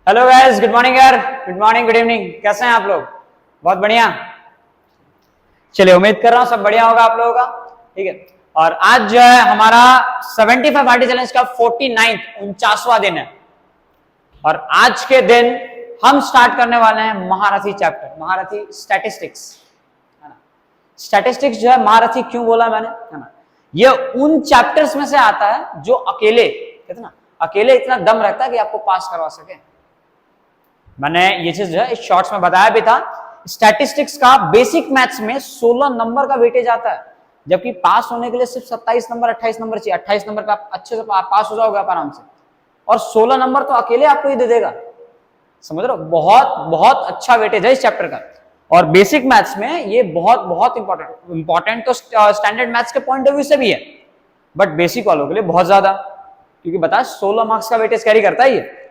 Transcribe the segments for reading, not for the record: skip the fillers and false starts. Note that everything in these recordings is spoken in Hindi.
हेलो गाइस, गुड मॉर्निंग यार, गुड मॉर्निंग, गुड इवनिंग। कैसे हैं आप लोग? बहुत बढ़िया। चलिए, उम्मीद कर रहा हूं सब बढ़िया होगा आप लोगों का। ठीक है, और आज जो है हमारा 75 आरटी चैलेंज का 49वां दिन है। और आज के दिन हम स्टार्ट करने वाले हैं महारथी चैप्टर, महारथी स्टैटिस्टिक्स, है ना। स्टैटिस्टिक्स जो है महारथी क्यों बोला मैंने, है ना, ये उन चैप्टर्स में से आता है जो अकेले, कहते ना, अकेले इतना दम रखता है कि आपको पास करवा सके। मैंने ये चीज जो है इस शॉर्ट्स में बताया भी था। स्टैटिस्टिक्स का बेसिक मैथ्स में 16 नंबर का वेटेज आता है, जबकि पास होने के लिए सिर्फ 27 नंबर 28 नंबर चाहिए। 28 नंबर पे आप अच्छे से पास हो जाओगे आप आराम से, और 16 नंबर तो अकेले आपको ही दे देगा। समझ रहे हो, बहुत बहुत अच्छा वेटेज है इस चैप्टर का। और बेसिक मैथ्स में ये बहुत बहुत इंपॉर्टेंट तो स्टैंडर्ड मैथ्स के पॉइंट ऑफ व्यू से भी है, बट बेसिक वालों के लिए बहुत ज्यादा, क्योंकि बता 16 मार्क्स का वेटेज कैरी करता है ये।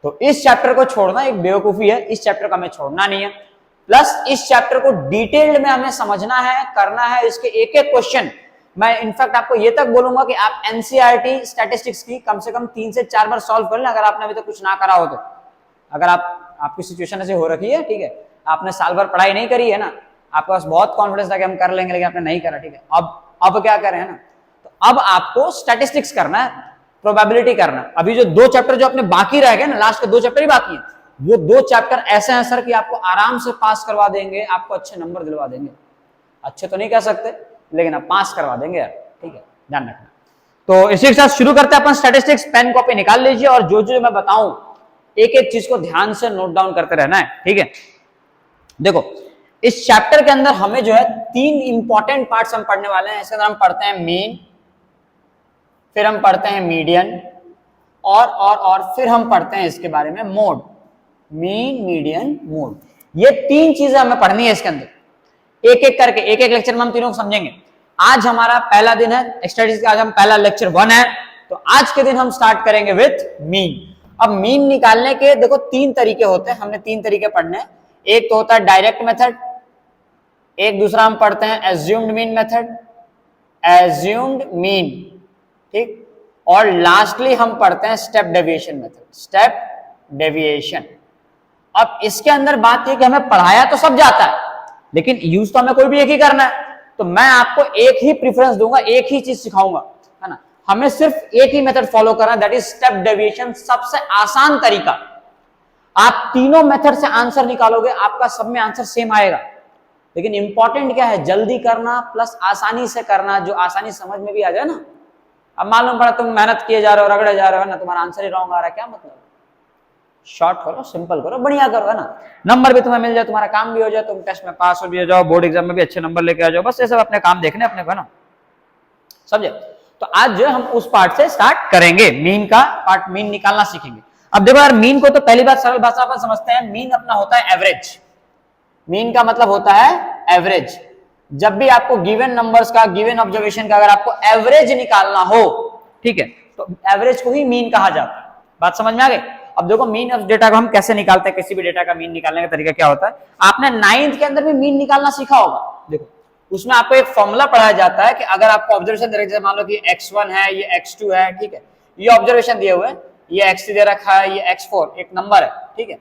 तो इस चैप्टर को छोड़ना एक बेवकूफी है, इस चैप्टर का हमें छोड़ना नहीं है। प्लस इस चैप्टर को डिटेल्ड में हमें समझना है, करना है, इसके एक एक क्वेश्चन मैं इनफैक्ट आपको ये तक बोलूंगा कि आप एनसीईआरटी स्टैटिस्टिक्स की कम से कम 3 से 4 बार सॉल्व कर लें, अगर आपने अभी तक कुछ ना करा हो तो। अगर आपकी सिचुएशन ऐसे हो रखी है, ठीक है, आपने साल भर पढ़ाई नहीं करी है ना, आपके पास बहुत कॉन्फिडेंस था कि हम कर लेंगे, लेकिन आपने नहीं करा, ठीक है, अब क्या करें, है ना। तो अब आपको स्टैटिस्टिक्स करना है, प्रोबेबिलिटी करना। अभी जो 2 चैप्टर जो अपने बाकी रह गए ना, लास्ट के 2 चैप्टर ही बाकी हैं, वो 2 चैप्टर ऐसे हैं सर कि आपको आराम से पास करवा देंगे, आपको अच्छे नंबर दिलवा देंगे। अच्छे तो नहीं कह सकते, लेकिन आप पास करवा देंगे यार, ठीक है, ध्यान रखना। तो इसी के साथ शुरू करते हैं अपन स्टैटिस्टिक्स। पेन कॉपी निकाल लीजिए, और जो जो मैं बताऊं एक एक चीज को ध्यान से नोट डाउन करते रहना है, ठीक है। देखो, इस चैप्टर के अंदर हमें जो है 3 इंपॉर्टेंट पार्ट्स हम पढ़ने वाले हैं। इसके अंदर हम पढ़ते हैं मीन, फिर हम पढ़ते हैं मीडियन, और फिर हम पढ़ते हैं इसके बारे में मोड। मीन, मीडियन, मोड, ये 3 चीजें हमें पढ़नी है इसके अंदर। एक एक करके एक एक लेक्चर में हम तीनों को समझेंगे। आज हमारा पहला दिन है स्टैटिस्टिक्स का, आज हम पहला लेक्चर 1 है, तो आज के दिन हम स्टार्ट करेंगे विथ मीन। अब मीन निकालने के देखो 3 तरीके होते हैं, हमने 3 तरीके पढ़ने हैं। एक तो होता है डायरेक्ट मेथड, एक दूसरा हम पढ़ते हैं assumed mean method, assumed mean, ठीक, और लास्टली हम पढ़ते हैं step deviation method, step deviation. अब इसके अंदर बात है कि हमें पढ़ाया तो सब जाता है, लेकिन यूज तो हमें कोई भी एक ही करना है। तो मैं आपको एक ही प्रेफरेंस दूंगा, एक ही चीज सिखाऊंगा, है ना। हमें सिर्फ एक ही मेथड फॉलो करना है, दैट इज स्टेप डेविएशन। सबसे आसान तरीका। आप तीनों मेथड से आंसर निकालोगे, आपका सब में आंसर सेम आएगा, लेकिन इंपॉर्टेंट क्या है, जल्दी करना प्लस आसानी से करना, जो आसानी समझ में भी आ जाए ना। अब मालूम पड़ा तुम मेहनत किए जा रहे हो, रगड़े जा रहे हो ना, तुम्हारा आंसर ही रॉन्ग आ रहा है, क्या मतलब। शॉर्ट करो, सिंपल करो, बढ़िया करो, है ना। नंबर भी तुम्हें मिल जाए, तुम्हारा काम भी हो जाए, तुम टेस्ट में पास हो भी जाओ, बोर्ड एग्जाम में भी अच्छे नंबर लेके आ जाओ, बस ये सब अपने काम देखने अपने को, ना, समझे। तो आज जो है हम उस पार्ट से स्टार्ट करेंगे, मीन का पार्ट, मीन निकालना सीखेंगे। अब देखो यार, मीन को तो पहली बात सरल भाषा में समझते हैं। मीन अपना होता है एवरेज। मीन का मतलब होता है एवरेज। जब भी आपको गिवन नंबर्स का, गिवन ऑब्जर्वेशन का अगर आपको एवरेज निकालना हो, ठीक है, तो एवरेज को ही मीन कहा जाता है। बात समझ में आ गई। अब देखो मीन ऑफ डेटा को हम कैसे निकालते हैं, किसी भी डेटा का मीन निकालने का तरीका क्या होता है। आपने 9th के अंदर भी मीन निकालना सीखा होगा। देखो, उसमें आपको एक फॉर्मूला पढ़ाया जाता है कि अगर आपको ऑब्जर्वेशन दे रखे, मान लो कि x1 है, ये x2 है, ठीक है, ये ऑब्जर्वेशन दिए हुए, ये x3 दे रखा है, ये x4 एक नंबर है, ठीक है,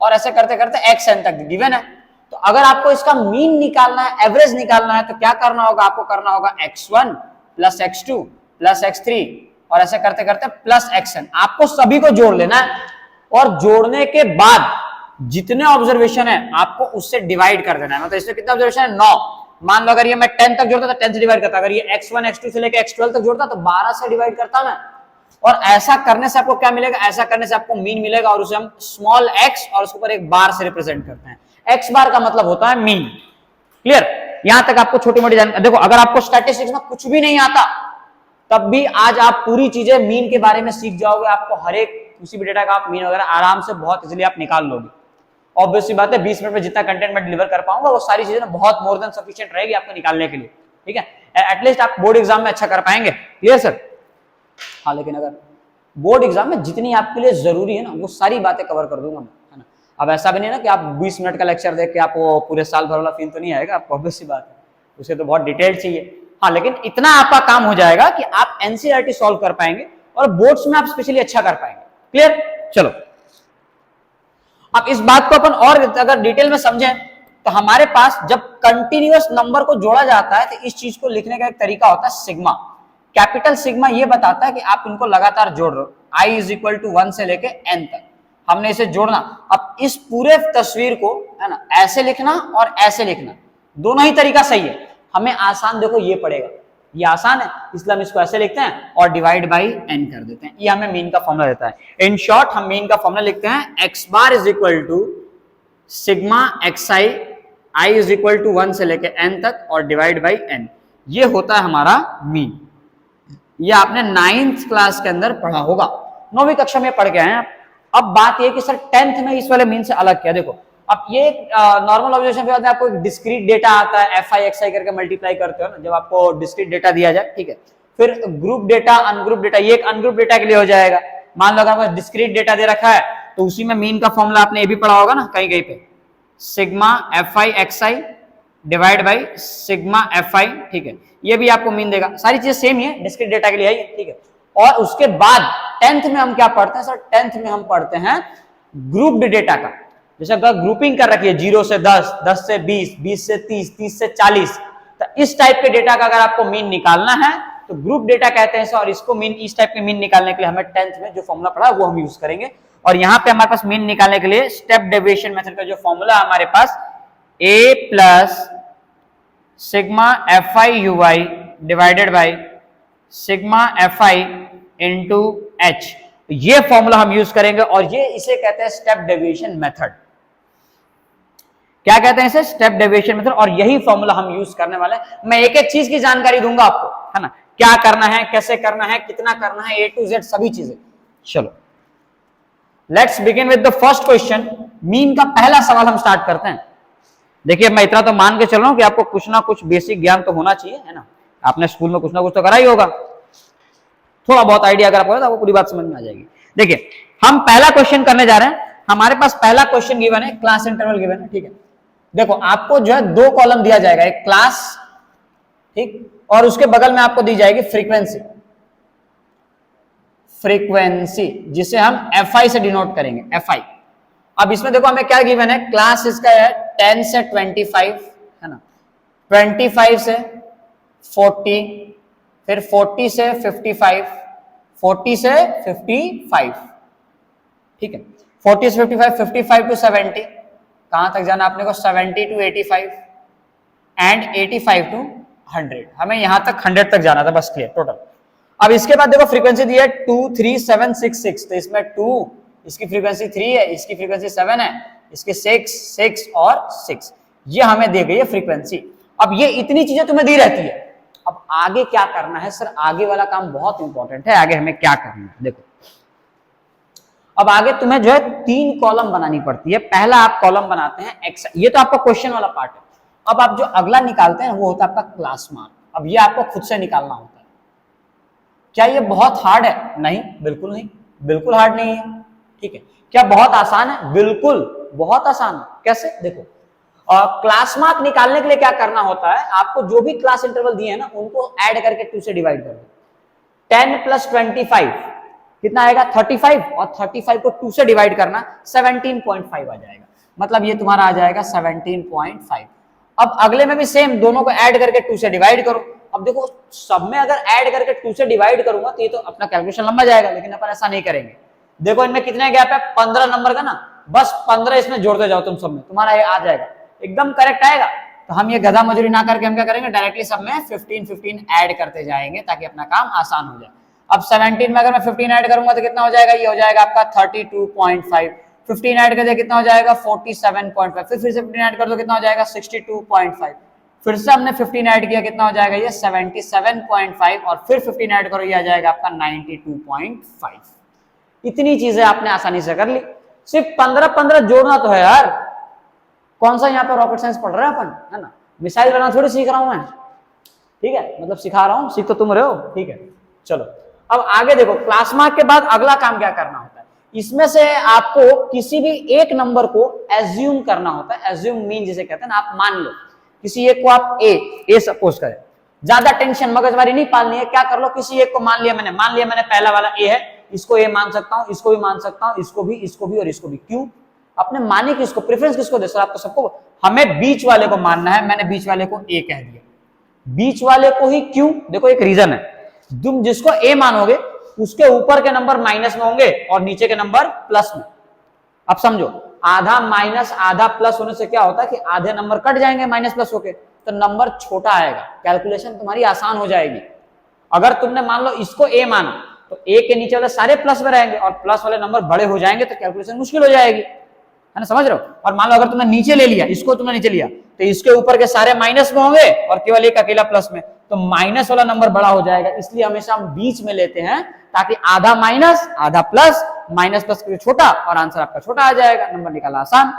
और ऐसे करते करते xn तक गिवन है। तो अगर आपको इसका मीन निकालना है, एवरेज निकालना है, तो क्या करना होगा, आपको करना होगा x1 plus x2 plus x3, और ऐसे करते करते प्लस xn। आपको सभी को जोड़ लेना है, और जोड़ने के बाद जितने ऑब्जर्वेशन है आपको उससे डिवाइड कर देना है। मतलब इसमें कितने ऑब्जर्वेशन है, 9। मान लो अगर ये मैं 10 तक जोड़ता तो 10 से डिवाइड करता, अगर ये x1 x2 से लेकर x12 तक जोड़ता तो 12 से डिवाइड करता मैं। और ऐसा करने से आपको क्या मिलेगा, ऐसा करने से आपको मीन मिलेगा, और उसे हम स्मॉल x और उसके ऊपर एक बार से रिप्रेजेंट करते हैं। x बार का मतलब होता है मीन। क्लियर, यहां तक आपको छोटी मोटी जानकारी। देखो, अगर आपको स्टैटिस्टिक्स में कुछ भी नहीं आता, तब भी आज आप पूरी चीजें मीन के बारे में सीख जाओगे। आपको हर एक किसी भी डेटा का आप मीन वगैरह आराम से बहुत इजीली आप निकाल लोगे। ऑब्वियसली बात है, 20 मिनट में जितना कंटेंट मैं डिलीवर कर पाऊंगा, वो सारी चीजें ना बहुत मोर देन सफिशिएंट रहेगी आपको निकालने के लिए, ठीक है। एटलीस्ट आप बोर्ड एग्जाम में अच्छा कर पाएंगे। Clear sir? हाँ, लेकिन अगर बोर्ड एग्जाम में जितनी आपके लिए जरूरी है ना, वो सारी बातें कवर कर दूंगा मैं, है ना। अब ऐसा भी नहीं ना कि आप 20 मिनट का लेक्चर देख के आपको पूरे साल भर वाला फील तो नहीं आएगा आपको, ऑब्वियसली बात है, उसे तो बहुत डिटेल चाहिए। हाँ, लेकिन इतना आपका काम हो जाएगा कि आप एनसीईआरटी सॉल्व कर पाएंगे, और बोर्ड्स में आप स्पेशली अच्छा कर पाएंगे। क्लियर? चलो अब इस बात को अपन और अगर डिटेल में समझें तो हमारे पास जब कंटिन्यूअस नंबर को जोड़ा जाता है तो इस चीज को लिखने का एक तरीका होता है सिग्मा। कैपिटल सिग्मा ये बताता है कि आप इनको लगातार जोड़ रहे हो, i इज इक्वल टू 1 से लेके n तक हमने इसे जोड़ना। अब इस पूरे तस्वीर को है ना ऐसे लिखना और ऐसे लिखना, दोनों ही तरीका सही है। हमें आसान देखो ये पड़ेगा, ये आसान है इसलिए हम इसको ऐसे लिखते हैं और डिवाइड बाई n कर देते हैं। ये हमें मीन का फॉर्मूला देता है। इन शॉर्ट हम मीन का फॉर्मूला लिखते हैं x bar is equal to sigma xi, i is equal to 1 से लेके n तक और डिवाइड बाई n। ये होता है हमारा मीन। ये आपने 9th क्लास के अंदर पढ़ा होगा, 9वीं कक्षा में पढ़ के आए हैं। अब बात ये कि सर 10th में इस वाले मीन से अलग क्या, देखो अब ये नॉर्मल ऑब्जर्वेशन के बाद आपको एक डिस्क्रीट डेटा आता है, fi xi करके मल्टीप्लाई करते हो ना जब आपको डिस्क्रीट डेटा दिया जाए, ठीक है। फिर ग्रुप डेटा, अनग्रुप डेटा, ये एक अनग्रुप डेटा के लिए हो जाएगा। मान लो अगर आपको डिस्क्रीट डेटा दे रखा है तो उसी में मीन का फॉर्मूला आपने ये भी पढ़ा होगा ना कहीं कहीं पे, sigma fi xi divide by sigma fi, ठीक है। ये भी आपको मीन देगा, सारी चीजें सेम ही है, डिस्क्रीट डेटा के लिए है, ठीक है। और उसके बाद 10th में हम क्या पढ़ते हैं सर, 10th में हम पढ़ते हैं ग्रुप्ड डेटा का। जैसे अगर ग्रुपिंग कर रखी है 0 से 10, 10 से 20, 20 से 30, 30 से 40, तो इस टाइप के डेटा का अगर आपको मीन निकालना है तो ग्रुप डेटा कहते हैं। और इसको मीन, इस टाइप के मीन निकालने के लिए हमें 10th में जो फॉर्मूला पढ़ा वो हम यूज करेंगे। और यहाँ पे हमारे पास मीन निकालने के लिए स्टेप डेविएशन मेथड का जो फॉर्मूला है हमारे पास, a plus sigma fi ui divided by sigma fi into h, ये फॉर्मूला हम यूज करेंगे। और ये इसे कहते हैं स्टेप डेविएशन मेथड। क्या कहते हैं इसे, स्टेप डेविएशन मेथड। और यही फॉर्मूला हम यूज करने वाले हैं। मैं एक एक चीज की जानकारी दूंगा आपको, है ना, क्या करना है, कैसे करना है, कितना करना है, A to Z सभी चीजें। चलो let's begin with the first question. Mean का पहला सवाल हम स्टार्ट करते हैं। देखिए मैं इतना तो मान के चल रहा हूं कि आपको कुछ ना कुछ बेसिक ज्ञान तो होना चाहिए, है ना। आपने स्कूल में कुछ ना कुछ तो करा ही होगा, थोड़ा बहुत आइडिया अगर आपको है तो आपको पूरी बात समझ में आ जाएगी। देखिए हम पहला क्वेश्चन करने जा रहे हैं। हमारे पास पहला क्वेश्चन गिवन है, क्लास इंटरवल गिवन है, ठीक है। देखो आपको जो है 2 कॉलम दिया जाएगा, एक क्लास, ठीक, और उसके बगल में आपको दी जाएगी फ्रीक्वेंसी, फ्रीक्वेंसी जिसे हम fi से डिनोट करेंगे, fi। अब इसमें देखो हमें क्या गिवन है, क्लास इसका है 10 से 25, है ना, 25 से 40, फिर 40 से 55, 40 से 55, ठीक है, 40 से 55, 55 टू 70, कहां तक जाना आपने को, 70 टू 85 एंड 85 टू 100। हमें यहां तक 100 तक जाना था, बस क्लियर टोटल। अब इसके बाद देखो फ्रीक्वेंसी दी है 2, 3, 7, 6, 6, तो इसमें 2, इसकी फ्रीक्वेंसी 3 है, इसकी फ्रीक्वेंसी 7 है, इसके 6, 6 और 6, ये हमें दी गई है फ्रीक्वेंसी। अब ये इतनी चीजें तुम्हें दी रहती है। अब आगे क्या करना है सर, आगे वाला काम बहुत इंपॉर्टेंट है। आगे हमें क्या करना है, देखो अब आगे तुम्हें जो है 3 कॉलम बनानी पड़ती है। पहला आप कॉलम बनाते हैं एक्स, ये तो आपका क्वेश्चन वाला पार्ट है। अब आप जो अगला निकालते हैं वो होता है आपका क्लास मार्क। अब ये आपको खुद से निकालना होता है। क्या ये बहुत हार्ड है? नहीं, बिल्कुल नहीं, बिल्कुल हार्ड नहीं है, ठीक है। क्या बहुत आसान है? बिल्कुल बहुत आसान है। कैसे, देखो क्लास मार्क निकालने के लिए क्या करना होता है, आपको जो भी क्लास इंटरवल दिए हैं ना उनको ऐड करके 2 से डिवाइड कर दो। 10 प्लस 25 कितना आएगा, 35, और 35 को 2 से डिवाइड करना 17.5 आ जाएगा। मतलब ये तुम्हारा आ जाएगा 17.5। अब अगले में भी सेम, दोनों को ऐड करके 2 से डिवाइड करो। अब देखो सब में अगर ऐड करके 2 से डिवाइड करूंगा तो ये तो अपना कैलकुलेशन लंबा जाएगा, लेकिन अपन ऐसा नहीं करेंगे। देखो इनमें कितने गैप है, 15 नंबर का ना, बस 15 इसमें जोड़ते जाओ तुम सब में, तुम्हारा ये आ जाएगा, एकदम करेक्ट आएगा। तो हम ये गधा मजूरी ना करके हम क्या करेंगे, डायरेक्टली सब में 15 ऐड करते जाएंगे ताकि अपना काम आसान हो जाए। अब 17 में अगर मैं 15 ऐड करूंगा तो कितना हो जाएगा, ये हो जाएगा आपका 32.5। 15 ऐड कर दिया कितना हो जाएगा 47.5। फिर से 15 ऐड कर दो कितना हो जाएगा 62.5। फिर से हमने 15 ऐड किया कितना हो जाएगा ये 77.5, और फिर 15 ऐड करो ये आ जाएगा आपका 92.5। इतनी चीजें आपने आसानी से कर ली। सिर्फ 15 जोड़ना तो है यार, कौन सा यहाँ पे रॉकेट साइंस पढ़ रहे हैं अपन, है ना। मिसाइल बनाना थोड़ी सीख रहा हूं मैं, ठीक है, मतलब सिखा रहा हूं, सीख तो तुम रहे हो, ठीक है। चलो अब आगे देखो, क्लास मार्क के बाद अगला काम क्या करना होता है। इसमें से आपको किसी भी एक नंबर को एज्यूम करना होता है। एज्यूम मीन जिसे कहते हैं ना, आप मान लो किसी एक को आप ए सपोज करें, ज्यादा टेंशन मगजमारी नहीं पालनी है। क्या कर लो, किसी एक को मान लिया मैंने पहला वाला ए है, इसको ए मान सकता हूं, इसको भी मान सकता हूं, इसको भी और इसको भी। क्यों, अपने माने किसको, प्रेफरेंस किसको दे सर, आपको सबको, हमें बीच वाले को मानना है, मैंने बीच वाले को ए कह दिया, बीच वाले को ही क्यों, देखो एक रीजन है, तुम जिसको ए मानोगे उसके ऊपर के नंबर माइनस में होंगे और नीचे के नंबर प्लस में। अब समझो, आधा माइनस आधा प्लस होने से क्या होता है कि आधे नंबर कट जाएंगे माइनस प्लस होके, तो नंबर छोटा आएगा, कैलकुलेशन तुम्हारी आसान हो जाएगी। अगर तुमने मान लो इसको ए माना तो ए के नीचे वाले सारे प्लस में रहेंगे और प्लस वाले नंबर बड़े हो जाएंगे तो कैलकुलेशन मुश्किल हो जाएगी, है ना, समझ रहे हो। और मान लो अगर तुमने नीचे ले लिया, इसको तुमने नीचे लिया तो इसके ऊपर के सारे माइनस में होंगे और केवल एक अकेला प्लस में, तो माइनस वाला नंबर बड़ा हो जाएगा। इसलिए हमेशा हम बीच में लेते हैं ताकि आधा माइनस आधा प्लस, माइनस प्लस छोटा और आंसर आपका छोटा आ जाएगा, नंबर निकालना आसान।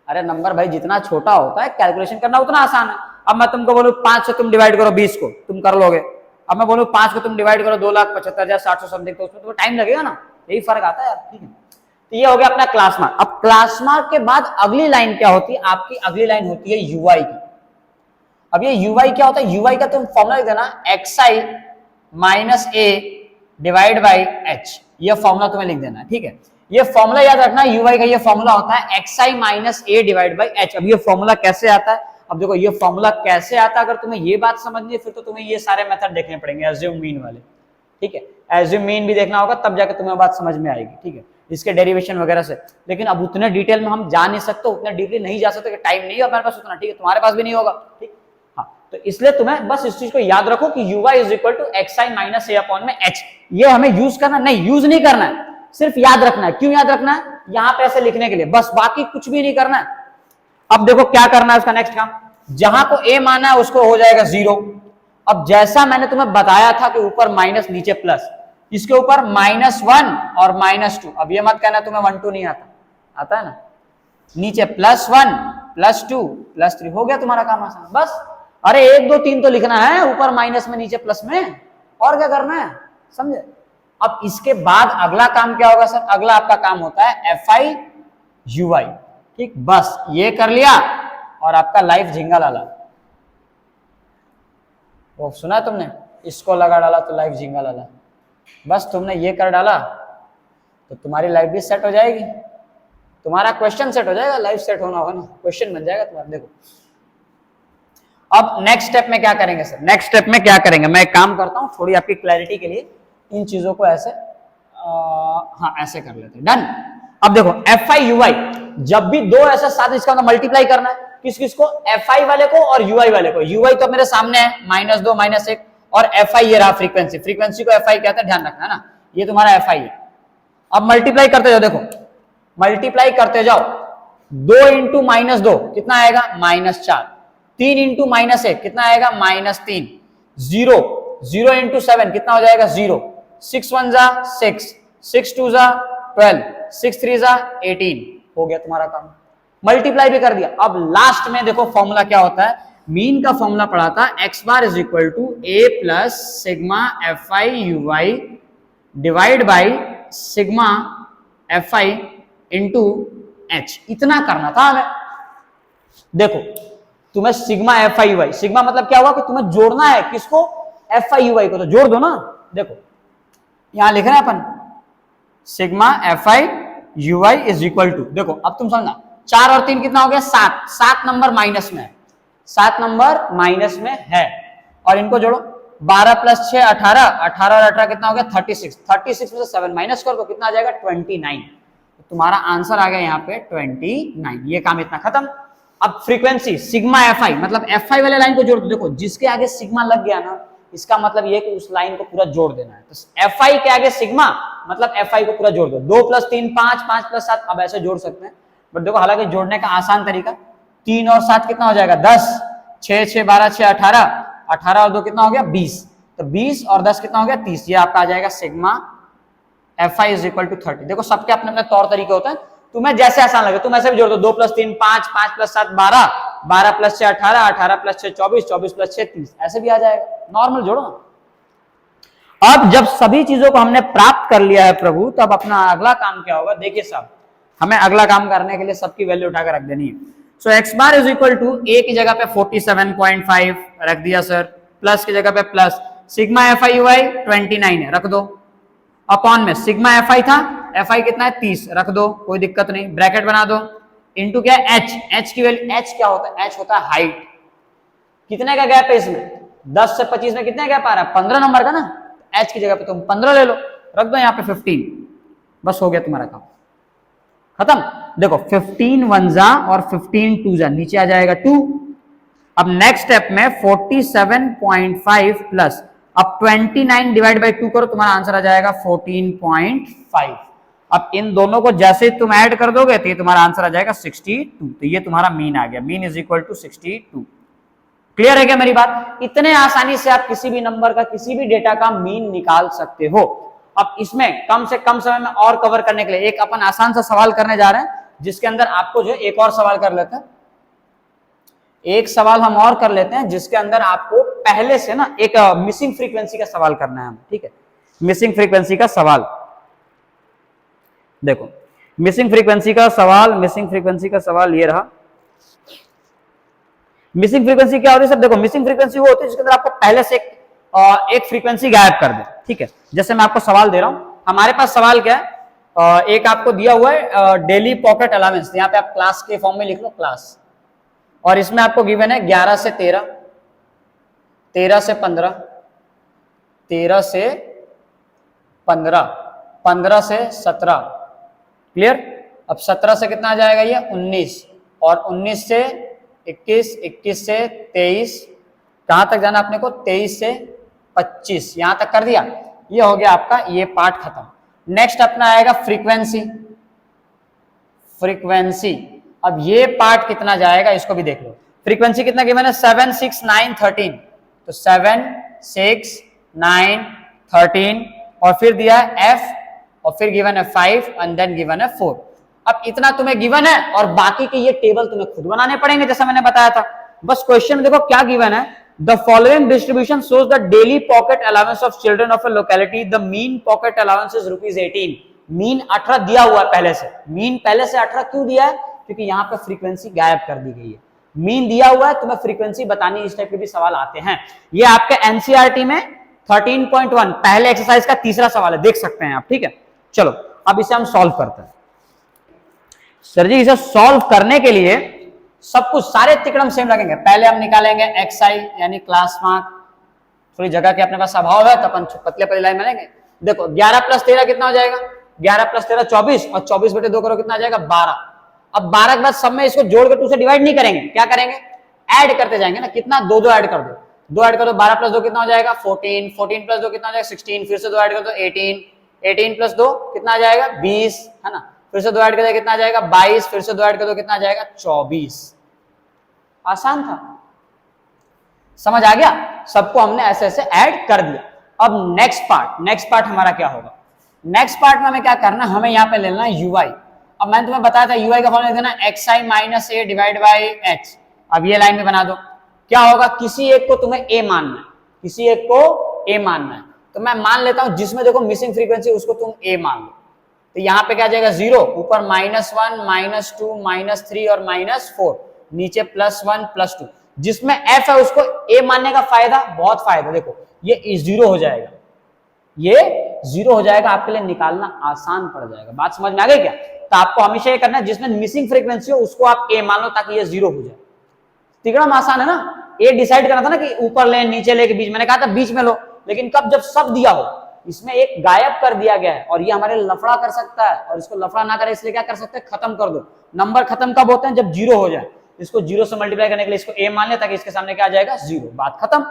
अरे नंबर भाई जितना छोटा होता है कैलकुलेशन करना उतना आसान है। अब मैं तुमको बोलूं 5 से तुम डिवाइड करो 20 को, तुम कर लोगे। अब मैं बोलूं 5 को तुम डिवाइड करो 2,75,700 समथिंग, तो उसमें तो टाइम लगेगा ना, यही फर्क आता है यार, ठीक है। तो ये हो गया अपना क्लास मार्क। अब क्लास मार्क के बाद अगली लाइन क्या होती है, आपकी अगली लाइन होती है यूआई की। अब ये यूआई क्या होता है, यूआई का तुम फॉर्मूला लिख देना, xi minus a divide by h, ये फॉर्मूला तुम्हें लिख देना है, ठीक है। ये फॉर्मूला याद रखना, यूआई का ये फॉर्मूला होता है xi minus a divide by h। अब ये फॉर्मूला कैसे आता है, अब देखो ये फॉर्मूला कैसे आता है, अगर तुम्हें ये बात समझनी है फिर तो तुम्हें ये सारे मेथड देखने पड़ेंगे, एज्यूम मीन वाले, ठीक है। एज्यूम मीन भी देखना होगा तब जाकर तुम्हें बात समझ में आएगी, ठीक है, इसके डेरिवेशन वगैरह से। लेकिन अब उतने डिटेल में हम जा नहीं सकते, उतने डीपली नहीं जा सकते, टाइम नहीं है हमारे पास उतना, ठीक है, तुम्हारे पास भी नहीं होगा, ठीक। हाँ, तो इसलिए तुम्हें बस इस चीज को याद रखो कि ui is equal to xi minus a upon में h। ये हमें यूज करना नहीं, यूज नहीं करना है, सिर्फ याद रखना है। क्यों याद रखना है, यहाँ पे ऐसे लिखने के लिए, बस, बाकी कुछ भी नहीं करना है। अब देखो क्या करना है उसका नेक्स्ट काम, जहां को a माना है उसको हो जाएगा 0। अब जैसा मैंने तुम्हें बताया था कि ऊपर माइनस नीचे प्लस, इसके ऊपर -1 और -2। अब ये मत कहना तुम्हें 1 2 नहीं आता, आता है ना, नीचे +1 +2 +3, हो गया तुम्हारा काम आसान। बस, अरे 1 2 3 तो लिखना है, ऊपर माइनस में नीचे प्लस में, और क्या करना है, समझे। अब इसके बाद अगला काम क्या होगा सर, अगला आपका काम होता है fi ui, ठीक। बस ये कर लिया और आपका लाइफ झिंगा लाला, वो सुना तुमने, इसको लगा डाला तो लाइफ झिंगा लाला। बस तुमने ये कर डाला तो तुम्हारी लाइफ भी सेट हो जाएगी, तुम्हारा क्वेश्चन सेट हो जाएगा, लाइफ सेट होना होगा ना, क्वेश्चन बन जाएगा तुम्हारा। देखो अब नेक्स्ट स्टेप में क्या करेंगे सर, नेक्स्ट स्टेप में क्या करेंगे, मैं एक काम करता हूं थोड़ी आपकी क्लैरिटी के लिए, इन चीजों को ऐसे हाँ ऐसे कर लेते हैं, डन। अब देखो fi ui, जब भी दो ऐसे साथ, इसका मतलब मल्टीप्लाई करना है, किस किस को, fi वाले को और ui वाले को। ui तो मेरे सामने है, -2 -1, और fi ये रहा फ्रीक्वेंसी, फ्रीक्वेंसी को fi कहते हैं, ध्यान रखना है ना, ये तुम्हारा fi है। अब मल्टीप्लाई करते जाओ, देखो मल्टीप्लाई करते जाओ, 2 इंटू -2 कितना आएगा, -4, 3 इंटू -1 कितना आएगा, -3, 0 0 इंटू 7 कितना हो जाएगा, 0, 6 1 जा 6, 6 2 जा 12, 6 3 जा 18, हो गया तुम्हारा काम, मल्टीप्लाई भी कर दिया। अब लास्ट में देखो फॉर्मूला क्या होता है, मीन का फॉर्मूला पढ़ा था, x bar is equal to a plus sigma fi ui divide by sigma fi into h, इतना करना था हमें। देखो तुम्हें सिग्मा fi ui, सिग्मा मतलब क्या हुआ कि तुम्हें जोड़ना है किसको, fi ui को, तो जोड़ दो ना। देखो यहां लिख रहे हैं अपन sigma fi ui is equal to, देखो अब तुम समझना, 4 और 3 कितना हो गया, 7, 7 नंबर माइनस में है, 7 नंबर माइनस में है, और इनको जोड़ो, 12 प्लस 6 18, 18 और 18 कितना हो गया, 36, 36 में से 7 माइनस कर दो, कितना आ जाएगा, 29। तो तुम्हारा आंसर आ गया यहाँ पे 29, ये काम इतना खत्म। अब फ्रीक्वेंसी सिग्मा fi, मतलब fi वाले लाइन को जोड़ दो, देखो जिसके आगे सिग्मा लग गया ना, इसका मतलब ये कि उस लाइन को पूरा जोड़ देना है, तो fi के आगे सिग्मा मतलब fi को पूरा जोड़ दो, 2 + 3 5, 5 + 7, अब ऐसे जोड़ सकते हैं, बट देखो हालांकि जोड़ने का आसान तरीका, 3 और 7 कितना हो जाएगा, 10, 6 6 12 6 18, 18 और 2 कितना हो गया, 20, तो 20 और 10 कितना हो गया, 30, ये आपका आ जाएगा sigma fi is equal to 30। देखो सबके अपने अपने तौर तरीके होते हैं, तुम्हें जैसे आसान लगे तुम ऐसे भी जोड़ दो, 2 + 3 5, 5 + 7 12, 12 + 6 18, 18 + 6 24, 24 + 6 30, ऐसे भी आ जाएगा, नॉर्मल जोड़ो ना। अब जब सभी चीजों को हमने प्राप्त कर लिया है प्रभु, तब अपना अगला काम क्या होगा, देखिए साहब, हमें अगला काम करने के लिए सबकी वैल्यू उठाकर रख देनी है। So x bar is equal to a की जगह पे 47.5 रख दिया सर, प्लस की जगह पे प्लस, सिग्मा fi ui 29 है, रख दो, अपॉन में सिग्मा fi था एफ आई कितना है 30, रख दो कोई दिक्कत नहीं, ब्रैकेट बना दो, इनटू क्या है एच, एच की वैल्यू, एच क्या होता है, एच होता है हाइट। कितने का गैप है इसमें, 10 से 25 में कितने गैप आ रहा है, 15 नंबर का ना, एच की जगह पे तुम 15 ले लो, रख दो यहाँ पे 15, बस हो गया तुम्हारा काम खत्म। देखो 15 वन जा और 15 टू जा, नीचे आ जाएगा 2। अब नेक्स्ट स्टेप में 47.5 प्लस, अब 29 डिवाइड बाई 2 करो, तुम्हारा आंसर आ जाएगा 14.5। अब इन दोनों को जैसे तुम ऐड कर दोगे तो ये तुम्हारा आंसर आ जाएगा 62, तो ये तुम्हारा मीन आ गया, mean is equal to 62। Clear है क्या मेरी बात? इतने आसानी से आप किसी भी नंबर का, किसी भी डेटा का मीन निकाल सकते हो। अब इसमें कम से कम समय में और कवर करने के लिए एक अपन आसान सा सवाल करने जा रहे हैं, जिसके अंदर आपको जो एक और सवाल कर लेते हैं, एक सवाल हम और कर लेते हैं जिसके अंदर आपको पहले से ना एक मिसिंग फ्रीक्वेंसी का सवाल करना है, ठीक है, मिसिंग फ्रीक्वेंसी का सवाल। देखो मिसिंग फ्रीक्वेंसी का सवाल, मिसिंग फ्रीक्वेंसी का सवाल ये रहा। मिसिंग फ्रीक्वेंसी क्या होती है सर? देखो मिसिंग फ्रीक्वेंसी वो होती है जिसके अंदर आपको पहले से एक फ्रीक्वेंसी गायब कर दे, ठीक है। जैसे मैं आपको सवाल दे रहा हूं, हमारे पास सवाल क्या है, एक आपको दिया हुआ है डेली पॉकेट अलाउंस, यहाँ पे आप क्लास के फॉर्म में लिख लो क्लास, और इसमें आपको गिवन है 11 से 13, 13 से 15, 13 से 15, 15 से 17, क्लियर। अब 17 से कितना आ जाएगा ये 19, और 19 से 21, 21 से 23, कहां तक जाना अपने को, 23 से 25, यहां तक कर दिया। ये हो गया आपका ये पार्ट खत्म। नेक्स्ट अपना आएगा फ्रीक्वेंसी, फ्रीक्वेंसी। अब ये पार्ट कितना जाएगा इसको भी देख लो। फ्रीक्वेंसी कितना गिवन है, 7, 6, 9, 13, तो 7, 6, 9, 13, और फिर दिया है f, और फिर गिवन है 5, एंड देन गिवन है 4। अब इतना तुम्हें गिवन है, और बाकी के ये टेबल तुम्हें खुद बनाने पड़ेंगे जैसा मैंने बताया था। बस क्वेश्चन देखो क्या गिवन है, the following distribution shows the daily pocket allowance of children of A locality, the mean pocket allowance is ₹18। Mean 18 दिया हुआ है पहले से, मीन पहले से 18 क्यों दिया है, क्योंकि यहाँ पे फ्रीक्वेंसी गायब कर दी गई है। मीन दिया हुआ है, तुम्हें फ्रीक्वेंसी बतानी, इस टाइप के भी सवाल आते हैं। ये आपके एनसीईआरटी में 13.1 पहले एक्सरसाइज का तीसरा सवाल है, देख सकते हैं आप, ठीक है। चलो अब इसे हम सॉल्व करते हैं। सर जी इसे सॉल्व करने के लिए सब कुछ सारे तिकड़म सेम लगेंगे। पहले हम निकालेंगे एक्स आई यानी क्लास मार्क, थोड़ी जगह के अपने पास अभाव है तो अपन पतले पतले लाइन बनाएंगे। देखो 11 + 13 कितना हो जाएगा, 11 + 13 24, और 24/2 करो कितना आ जाएगा 12। अब 12 के बाद सब में इसको जोड़ के 2 से डिवाइड नहीं करेंगे, क्या करेंगे, ऐड करते जाएंगे ना। कितना, 2 2 ऐड कर दो, 2 ऐड कर दो, 12 + 2 कितना हो जाएगा 14, 14 + 2 कितना हो जाएगा 16, फिर से 2 ऐड कर दो 18, 18 + 2 कितना आ जाएगा 20, है ना, फिर से 2 ऐड कर दो कितना आ जाएगा 22, फिर से 2 ऐड कर दो कितना आ जाएगा 24। आसान था, समझ आ गया, सबको हमने ऐसे ऐसे ऐड कर दिया। अब नेक्स्ट पार्ट हमारा क्या होगा, नेक्स्ट पार्ट में हमें क्या करना, हमें यहाँ पे लेना है यूआई। अब मैंने तुम्हें बताया था यूआई का फॉर्मूला देना xi - a divide by h। अब ये लाइन में बना दो, क्या होगा, किसी एक को तुम्हें a मानना है, किसी एक को a मानना है, तो मैं मान लेता हूं जिसमें देखो मिसिंग फ्रीक्वेंसी उसको तुम a मान लो, तो यहाँ पे क्या आ जाएगा 0, ऊपर -1, -2, -3 और -4, नीचे +1 +2। जिसमें f है उसको a मानने का फायदा, बहुत फायदा, देखो ये 0 हो जाएगा, ये 0 हो जाएगा, आपके लिए निकालना आसान पड़ जाएगा। बात समझ में आ गई क्या? तो आपको हमेशा ये करना है जिसमें मिसिंग फ्रीक्वेंसी हो उसको आप a मान लो ताकि ये 0 हो जाए। तिकड़म आसान है ना, a डिसाइड करना था ना कि ऊपर ले नीचे ले के बीच, मैंने कहा था बीच में लो, लेकिन कब, जब सब दिया हो, इसमें एक गायब कर दिया गया है और ये हमारे लफड़ा कर सकता है, और इसको लफड़ा ना करे इसलिए क्या कर सकते हैं, खत्म कर दो। नंबर खत्म कब होते हैं, जब 0 हो जाए। इसको 0 से मल्टीप्लाई करने के लिए इसको a मान ले ताकि इसके सामने क्या आ जाएगा 0, बात खत्म।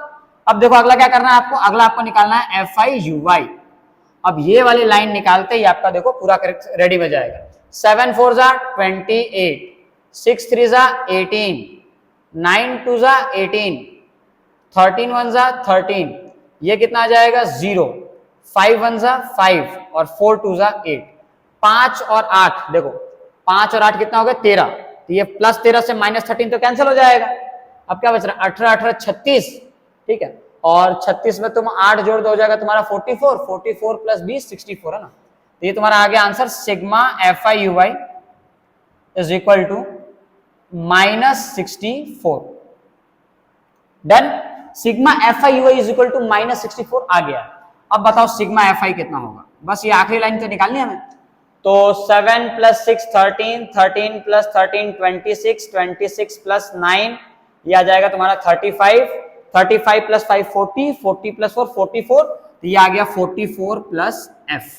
अब देखो अगला क्या करना है आपको, अगला आपको निकालना है FI/UI। अब ये वाली लाइन निकालते ही आपका देखो पूरा रेडी हो जाएगा। 7 4 जा 28, 6 3 जा 18, 9 2 जा 18, 13 1 जा 13, ये कितना आ जाएगा 0, 5 1 जा 5 और 4 2 जा 8, 5 और 8, देखो 5 और 8 कितना हो गया 13, तो ये +13 से -13 तो कैंसिल हो जाएगा। अब क्या बच रहा है 18 18 36, ठीक है, और 36 में तुम 8 जोड़ दो, हो जाएगा तुम्हारा 44, 44 + 20 64 है ना। तो ये तुम्हारा आ गया answer, sigma FI/UI is equal to -64। Done, sigma FI/UI is equal to -64 आ गया। अब बताओ सिग्मा FI कितना होगा, बस ये आखिरी लाइन तो निकालनी है हमें। तो 7 प्लस 6 13, 13 प्लस 13 26, 26 प्लस 9 ये आ जाएगा तुम्हारा 35, 35 प्लस 5 40, 40 प्लस 4 44, तो ये आ गया 44 प्लस एफ,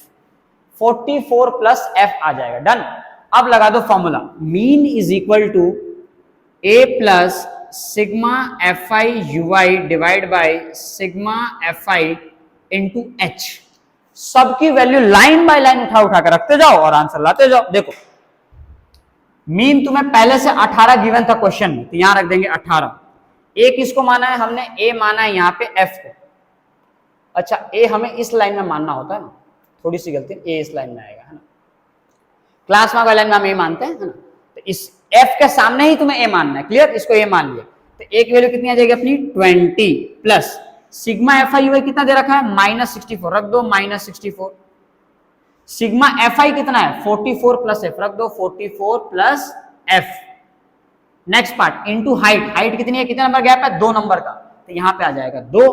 44 प्लस एफ आ जाएगा। डन। अब लगा दो formula, mean is equal to A plus sigma F I U I divide by sigma F I into H. सबकी वैल्यू लाइन बाय लाइन उठा कर रखते जाओ और आंसर लाते जाओ। देखो मीन तुम्हें पहले से 18 गिवन था क्वेश्चन में, तो यहां रख देंगे 18। ए किसको माना है हमने, ए माना है यहां पे एफ को। अच्छा ए हमें इस लाइन में मानना होता है ना, थोड़ी सी गलती, ए इस लाइन में आएगा है ना, क्लास मार्क वाली लाइन में हम ए मानते हैं है ना, तो इस एफ के सामने ही तुम्हें ए मानना है। क्लियर, इसको ए मान लिया, तो ए की वैल्यू कितनी आ जाएगी अपनी 20 plus sigma F I you कितना दे रखा है -64, रख दो -64। सिग्मा एफ आई कितना है 44 प्लस एफ, रख दो 44 plus F. Next part into height, height कितनी है, कितना नंबर गैप है 2 नंबर का, तो यहां पे आ जाएगा 2।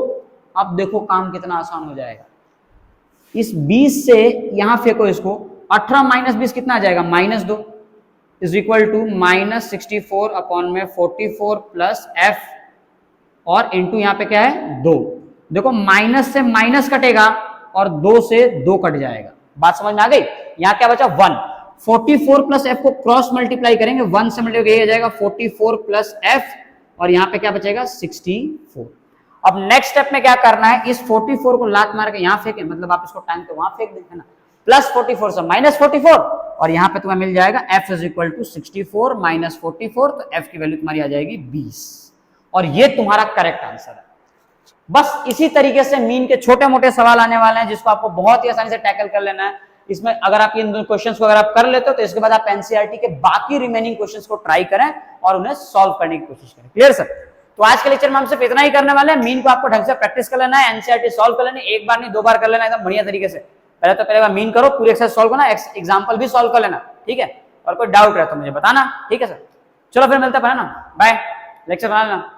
अब देखो काम कितना आसान हो जाएगा, इस 20 से यहां फेंको इसको, 18 माइनस 20 कितना आ जाएगा -2 इज इक्वल टू -64 अपॉन में 44 प्लस एफ और इंटू यहां पे क्या है 2। देखो माइनस से माइनस कटेगा और 2 से 2 कट जाएगा। बात समझ में आ गई। यहां क्या बचा 1, 44 प्लस एफ को क्रॉस मल्टीप्लाई करेंगे, 1 से मल्टीप्लाई हो जाएगा 44 प्लस एफ और यहां पे क्या बचेगा 64। अब नेक्स्ट स्टेप में क्या करना है, इस 44 को लात मार के यहां फेंके, मतलब आप इसको टाइम तो वहां फेंक दें है ना, प्लस 44 से -44 और यहां पे तुम्हें मिल जाएगा f is equal to 64 minus 44, तो f की वैल्यू तुम्हारी आ जाएगी 20 और ये तुम्हारा करेक्ट आंसर है। बस इसी तरीके से मीन के छोटे मोटे सवाल आने वाले हैं जिसको आपको बहुत ही आसानी से टैकल कर लेना है। इसमें अगर आप इन क्वेश्चंस को अगर आप कर लेते हो तो इसके बाद आप एनसीईआरटी के बाकी रिमेनिंग क्वेश्चंस को ट्राई करें और उन्हें सॉल्व करने की कोशिश करें। Clear sir? तो आज के लेक्चर में हम सिर्फ इतना ही करने वाले हैं। मीन को आपको ढंग से प्रैक्टिस कर लेना है, एनसीईआरटी सॉल्व कर लेना है, एक बार नहीं 2 बार कर लेना एकदम बढ़िया तरीके से। पहले तो पहले मीन करो, पूरी एक्सरसाइज सॉल्व करना, एग्जांपल भी सॉल्व कर लेना, ठीक है? और कोई डाउट रहे तो मुझे बताना, ठीक है सर? चलो फिर मिलते हैं, ना बाय, लेक्चर बना लेना।